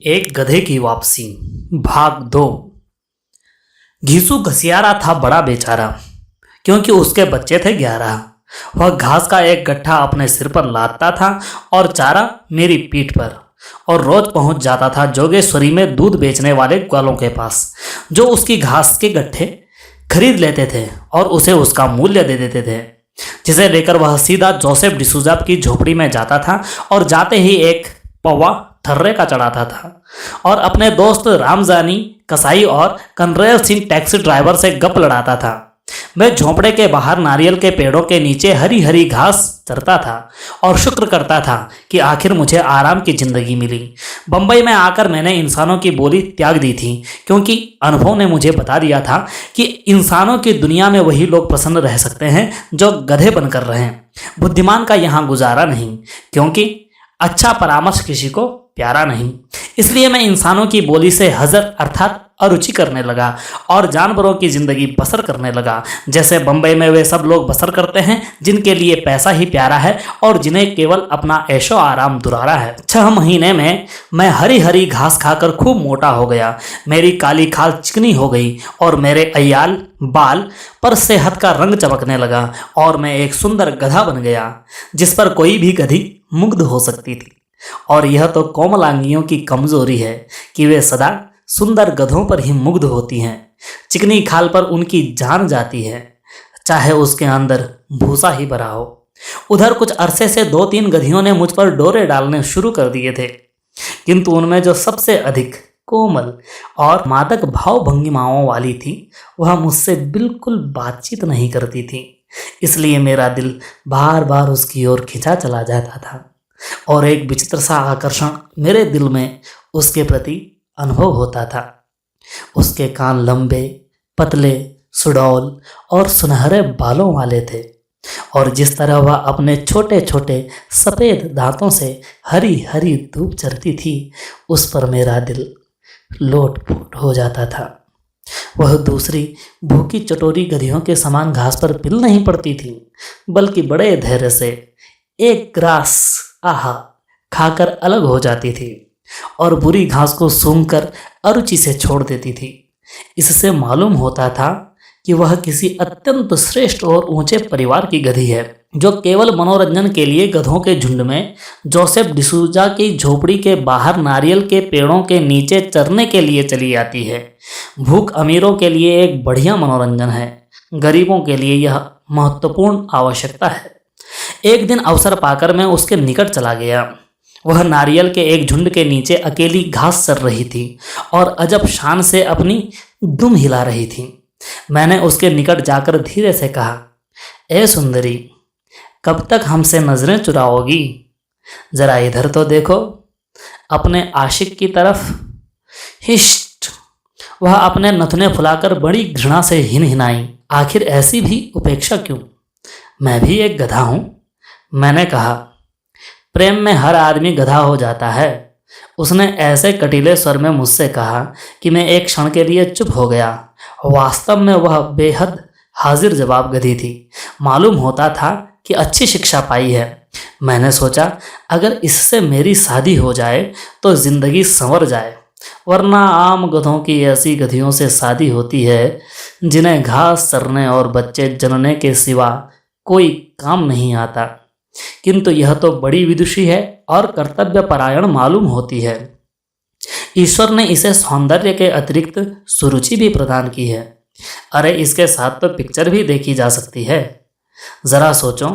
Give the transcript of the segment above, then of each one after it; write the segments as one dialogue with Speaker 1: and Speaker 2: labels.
Speaker 1: एक गधे की वापसी भाग 2। घीसू घसियारा था बड़ा बेचारा, क्योंकि उसके बच्चे थे 11। वह घास का एक गट्ठा अपने सिर पर लादता था और चारा मेरी पीठ पर, और रोज पहुंच जाता था जोगेश्वरी में दूध बेचने वाले ग्वालों के पास, जो उसकी घास के गट्ठे खरीद लेते थे और उसे उसका मूल्य दे देते थे, जिसे लेकर वह सीधा जोसेफ डिसूजा की झोपड़ी में जाता था और जाते ही एक पौवा थर्रे का चढ़ाता था और अपने दोस्त रामजानी कसाई और कनरेर सिंह टैक्सी ड्राइवर से गप लड़ाता था। मैं झोंपड़े के बाहर नारियल के पेड़ों के नीचे हरी हरी घास चरता था और शुक्र करता था कि आखिर मुझे आराम की जिंदगी मिली। बंबई में आकर मैंने इंसानों की बोली त्याग दी थी, क्योंकि अनुभव ने मुझे बता दिया था कि इंसानों की दुनिया में वही लोग प्रसन्न रह सकते हैं जो गधे बनकर रहें। बुद्धिमान का यहाँ गुजारा नहीं, क्योंकि अच्छा परामर्श किसी को प्यारा नहीं। इसलिए मैं इंसानों की बोली से हजर अर्थात अरुचि करने लगा और जानवरों की जिंदगी बसर करने लगा, जैसे बंबई में वे सब लोग बसर करते हैं जिनके लिए पैसा ही प्यारा है और जिन्हें केवल अपना ऐशो आराम दुरारा है। 6 महीने में मैं हरी हरी घास खाकर खूब मोटा हो गया। मेरी काली खाल चिकनी हो गई और मेरे अय्याल बाल पर सेहत का रंग चमकने लगा और मैं एक सुंदर गधा बन गया, जिस पर कोई भी गधी मुग्ध हो सकती थी। और यह तो कोमलांगियों की कमजोरी है कि वे सदा सुंदर गधों पर ही मुग्ध होती हैं। चिकनी खाल पर उनकी जान जाती है, चाहे उसके अंदर भूसा ही भरा हो। उधर कुछ अरसे से 2-3 गधियों ने मुझ पर डोरे डालने शुरू कर दिए थे, किंतु उनमें जो सबसे अधिक कोमल और मादक भाव भंगिमाओं वाली थी, वह मुझसे बिल्कुल बातचीत नहीं करती थी। इसलिए मेरा दिल बार बार उसकी ओर खिंचा चला जाता था और एक विचित्र सा आकर्षण मेरे दिल में उसके प्रति अनुभव होता था। उसके कान लंबे, पतले, सुडौल और सुनहरे बालों वाले थे, और जिस तरह वह अपने छोटे छोटे सफ़ेद दांतों से हरी हरी धूप चरती थी, उस पर मेरा दिल लोटपोट हो जाता था। वह दूसरी भूखी चटोरी गधियों के समान घास पर पिल नहीं पड़ती थी, बल्कि बड़े धैर्य से एक ग्रास आहा खाकर अलग हो जाती थी और बुरी घास को सूंघकर अरुचि से छोड़ देती थी। इससे मालूम होता था कि वह किसी अत्यंत श्रेष्ठ और ऊंचे परिवार की गधी है, जो केवल मनोरंजन के लिए गधों के झुंड में जोसेफ डिसूजा की झोपड़ी के बाहर नारियल के पेड़ों के नीचे चरने के लिए चली आती है। भूख अमीरों के लिए एक बढ़िया मनोरंजन है, गरीबों के लिए यह महत्वपूर्ण आवश्यकता है। एक दिन अवसर पाकर मैं उसके निकट चला गया। वह नारियल के एक झुंड के नीचे अकेली घास चर रही थी और अजब शान से अपनी दुम हिला रही थी। मैंने उसके निकट जाकर धीरे से कहा, ए सुंदरी, कब तक हमसे नजरें चुराओगी? जरा इधर तो देखो, अपने आशिक की तरफ। हिष्ट! वह अपने नथुने फुलाकर बड़ी घृणा से हिनहिनाई। आखिर ऐसी भी उपेक्षा क्यों? मैं भी एक गधा हूं, मैंने कहा। प्रेम में हर आदमी गधा हो जाता है, उसने ऐसे कटीले स्वर में मुझसे कहा कि मैं एक क्षण के लिए चुप हो गया। वास्तव में वह बेहद हाजिर जवाब गधी थी। मालूम होता था कि अच्छी शिक्षा पाई है। मैंने सोचा, अगर इससे मेरी शादी हो जाए तो जिंदगी संवर जाए, वरना आम गधों की ऐसी गधियों से शादी होती है जिन्हें घास चरने और बच्चे जनने के सिवा कोई काम नहीं आता। किंतु यह तो बड़ी विदुषी है और कर्तव्य परायण मालूम होती है। ईश्वर ने इसे सौंदर्य के अतिरिक्त सुरुचि भी प्रदान की है। अरे, इसके साथ तो पिक्चर भी देखी जा सकती है। जरा सोचो,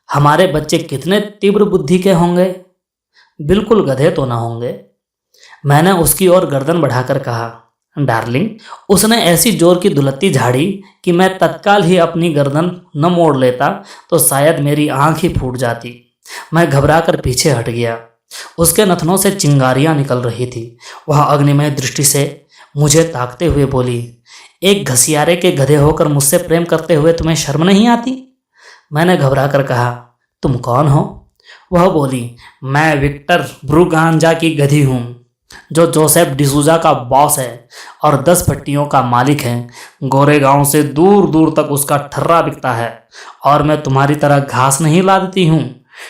Speaker 1: हमारे बच्चे कितने तीव्र बुद्धि के होंगे, बिल्कुल गधे तो ना होंगे। मैंने उसकी ओर गर्दन बढ़ाकर कहा, डार्लिंग। उसने ऐसी जोर की दुलत्ती झाड़ी कि मैं तत्काल ही अपनी गर्दन न मोड़ लेता तो शायद मेरी आंख ही फूट जाती। मैं घबराकर पीछे हट गया। उसके नथनों से चिंगारियां निकल रही थी। वह अग्निमय दृष्टि से मुझे ताकते हुए बोली, एक घसियारे के गधे होकर मुझसे प्रेम करते हुए तुम्हें शर्म नहीं आती? मैंने घबराकर कहा, तुम कौन हो? वह बोली, मैं विक्टर ब्रूगांजा की गधी हूँ, जो जोसेफ डिसूजा का बॉस है और 10 पट्टियों का मालिक है। गोरेगांव से दूर दूर तक उसका ठर्रा बिकता है और मैं तुम्हारी तरह घास नहीं लादती हूँ।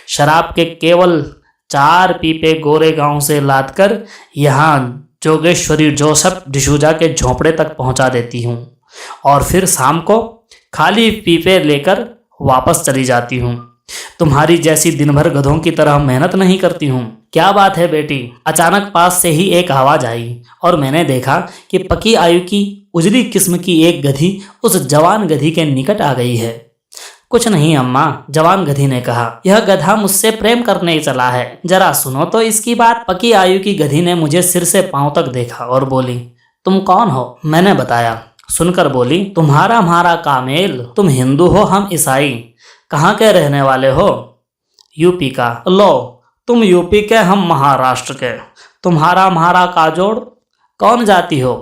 Speaker 1: शराब के केवल 4 पीपे गोरेगांव से लादकर यहाँ जोगेश्वरी जोसेफ डिसूजा के झोंपड़े तक पहुंचा देती हूँ और फिर शाम को खाली पीपे लेकर वापस चली जाती हूँ। तुम्हारी जैसी दिन भर गधों की तरह मेहनत नहीं करती हूँ। क्या बात है बेटी? अचानक पास से ही एक आवाज आई और मैंने देखा कि पकी आयु की उजली किस्म की एक गधी उस जवान गधी के निकट आ गई है। कुछ नहीं अम्मा, जवान गधी ने कहा, यह गधा मुझसे प्रेम करने चला है, जरा सुनो तो इसकी बात। पकी आयु की गधी ने मुझे सिर से पांव तक देखा और बोली, तुम कौन हो? मैंने बताया। सुनकर बोली, तुम्हारा हमारा कामेल। तुम हिंदू हो, हम ईसाई। कहाँ के रहने वाले हो? यूपी का। लो, तुम यूपी के, हम महाराष्ट्र के। तुम्हारा हमारा काजोड़। कौन जाति हो?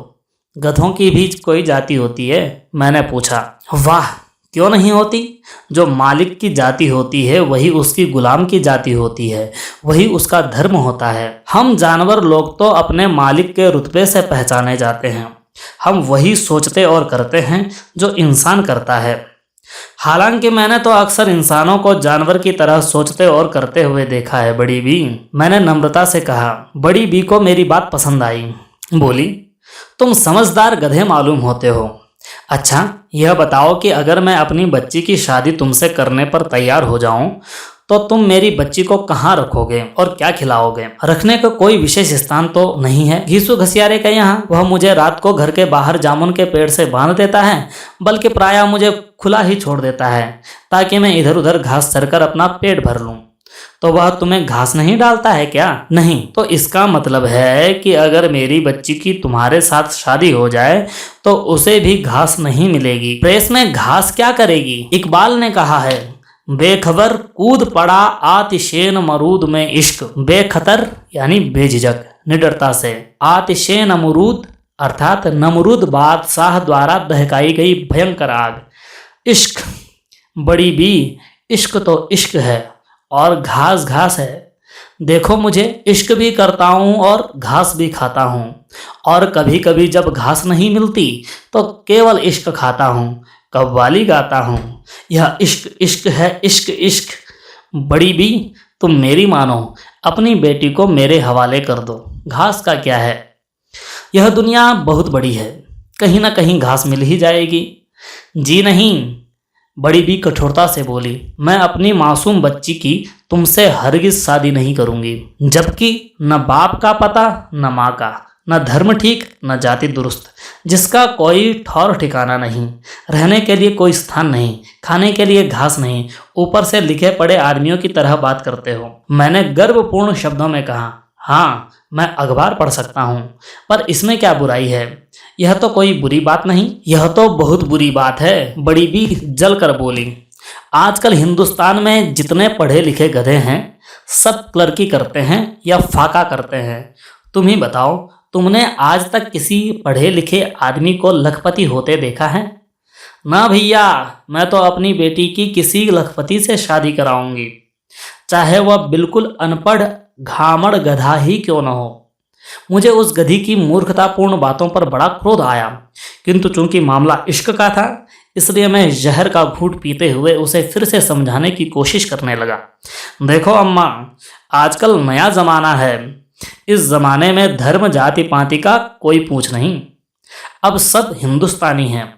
Speaker 1: गधों की भी कोई जाति होती है? मैंने पूछा। वाह, क्यों नहीं होती? जो मालिक की जाति होती है वही उसकी गुलाम की जाति होती है, वही उसका धर्म होता है। हम जानवर लोग तो अपने मालिक के रुतबे से पहचाने जाते हैं। हम वही सोचते और करते हैं जो इंसान करता है। हालांकि मैंने तो अक्सर इंसानों को जानवर की तरह सोचते और करते हुए देखा है बड़ी बी। मैंने नम्रता से कहा। बड़ी बी को मेरी बात पसंद आई। बोली, तुम समझदार गधे मालूम होते हो। अच्छा, यह बताओ कि अगर मैं अपनी बच्ची की शादी तुमसे करने पर तैयार हो जाऊं तो तुम मेरी बच्ची को कहाँ रखोगे और क्या खिलाओगे? रखने का कोई विशेष स्थान तो नहीं है घीसू घसियारे के यहाँ। वह मुझे रात को घर के बाहर जामुन के पेड़ से बांध देता है, बल्कि प्रायः मुझे खुला ही छोड़ देता है ताकि मैं इधर उधर घास चरकर अपना पेट भर लूं। तो वह तुम्हें घास नहीं डालता है क्या? नहीं। तो इसका मतलब है कि अगर मेरी बच्ची की तुम्हारे साथ शादी हो जाए तो उसे भी घास नहीं मिलेगी। प्रेस में घास क्या करेगी? इकबाल ने कहा है, बेखबर कूद पड़ा आतिशेन मरूद में इश्क। बेखतर यानी बेझिझक, निडरता से। आतिशेन अमरूद अर्थात नमरूद बादशाह द्वारा दहकाई गई भयंकर आग। इश्क, बड़ी बी, इश्क तो इश्क है और घास घास है। देखो, मुझे इश्क भी करता हूँ और घास भी खाता हूँ, और कभी कभी जब घास नहीं मिलती तो केवल इश्क खाता हूँ, कव्वाली गाता हूँ। यह इश्क इश्क है, इश्क इश्क। बड़ी बी, तुम मेरी मानो, अपनी बेटी को मेरे हवाले कर दो। घास का क्या है? यह दुनिया बहुत बड़ी है, कहीं ना कहीं घास मिल ही जाएगी। जी नहीं, बड़ी बी कठोरता से बोली, मैं अपनी मासूम बच्ची की तुमसे हरगिज शादी नहीं करूंगी, जबकि न बाप का पता, न माँ का, न धर्म ठीक, न जाति दुरुस्त, जिसका कोई ठौर ठिकाना नहीं, रहने के लिए कोई स्थान नहीं, खाने के लिए घास नहीं, ऊपर से लिखे पड़े आदमियों की तरह बात करते हो। मैंने गर्वपूर्ण शब्दों में कहा, हाँ, मैं अखबार पढ़ सकता हूँ, पर इसमें क्या बुराई है? यह तो कोई बुरी बात नहीं। यह तो बहुत बुरी बात है, बड़ी बी जल कर बोली। आजकल हिंदुस्तान में जितने पढ़े लिखे गधे हैं सब क्लर्की करते हैं या फाका करते हैं। तुम ही बताओ, तुमने आज तक किसी पढ़े लिखे आदमी को लखपति होते देखा है? ना भैया, मैं तो अपनी बेटी की किसी लखपति से शादी कराऊंगी, चाहे वह बिल्कुल अनपढ़ घामड़ गधा ही क्यों न हो। मुझे उस गधी की मूर्खतापूर्ण बातों पर बड़ा क्रोध आया, किंतु चूंकि मामला इश्क का था इसलिए मैं जहर का घूंट पीते हुए उसे फिर से समझाने की कोशिश करने लगा। देखो अम्मा, आजकल नया जमाना है। इस जमाने में धर्म जाति पाति का कोई पूछ नहीं। अब सब हिंदुस्तानी हैं,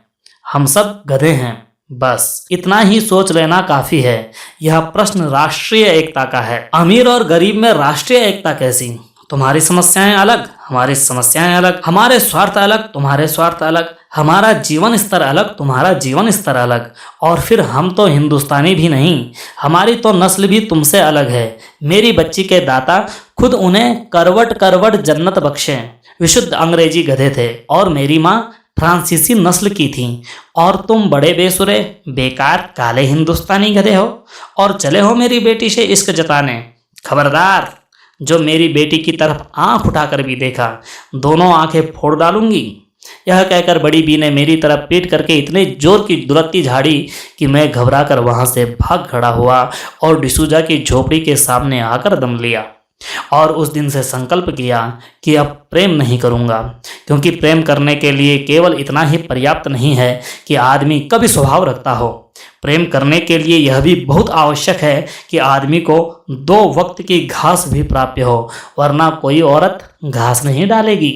Speaker 1: हम सब गधे हैं, बस इतना ही सोच लेना काफी है। यह प्रश्न राष्ट्रीय एकता का है। अमीर और गरीब में राष्ट्रीय एकता कैसी? तुम्हारी समस्याएं अलग, हमारी समस्याएं अलग, हमारे स्वार्थ अलग, तुम्हारे स्वार्थ अलग, हमारा जीवन स्तर अलग, तुम्हारा जीवन स्तर अलग, और फिर हम तो हिंदुस्तानी भी नहीं, हमारी तो नस्ल भी तुमसे अलग है। मेरी बच्ची के दाता खुद उन्हें करवट करवट जन्नत बख्शे विशुद्ध अंग्रेजी गधे थे, और मेरी माँ फ्रांसीसी नस्ल की थी, और तुम बड़े बेसुरे बेकार काले हिंदुस्तानी गधे हो और चले हो मेरी बेटी से इश्क जताने। खबरदार, जो मेरी बेटी की तरफ आंख उठाकर भी देखा, दोनों आंखें फोड़ डालूंगी। यह कहकर बड़ी बी ने मेरी तरफ पीट करके इतने जोर की दुरत्ती झाड़ी कि मैं घबराकर वहां से भाग खड़ा हुआ और डिसूजा की झोपड़ी के सामने आकर दम लिया, और उस दिन से संकल्प किया कि अब प्रेम नहीं करूंगा, क्योंकि प्रेम करने के लिए केवल इतना ही पर्याप्त नहीं है कि आदमी कभी स्वभाव रखता हो। प्रेम करने के लिए यह भी बहुत आवश्यक है कि आदमी को 2 वक्त की घास भी प्राप्य हो, वरना कोई औरत घास नहीं डालेगी।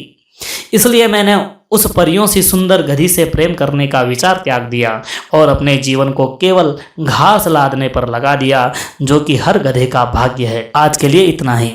Speaker 1: इसलिए मैंने उस परियों सी सुंदर गधी से प्रेम करने का विचार त्याग दिया और अपने जीवन को केवल घास लादने पर लगा दिया, जो कि हर गधे का भाग्य है। आज के लिए इतना ही।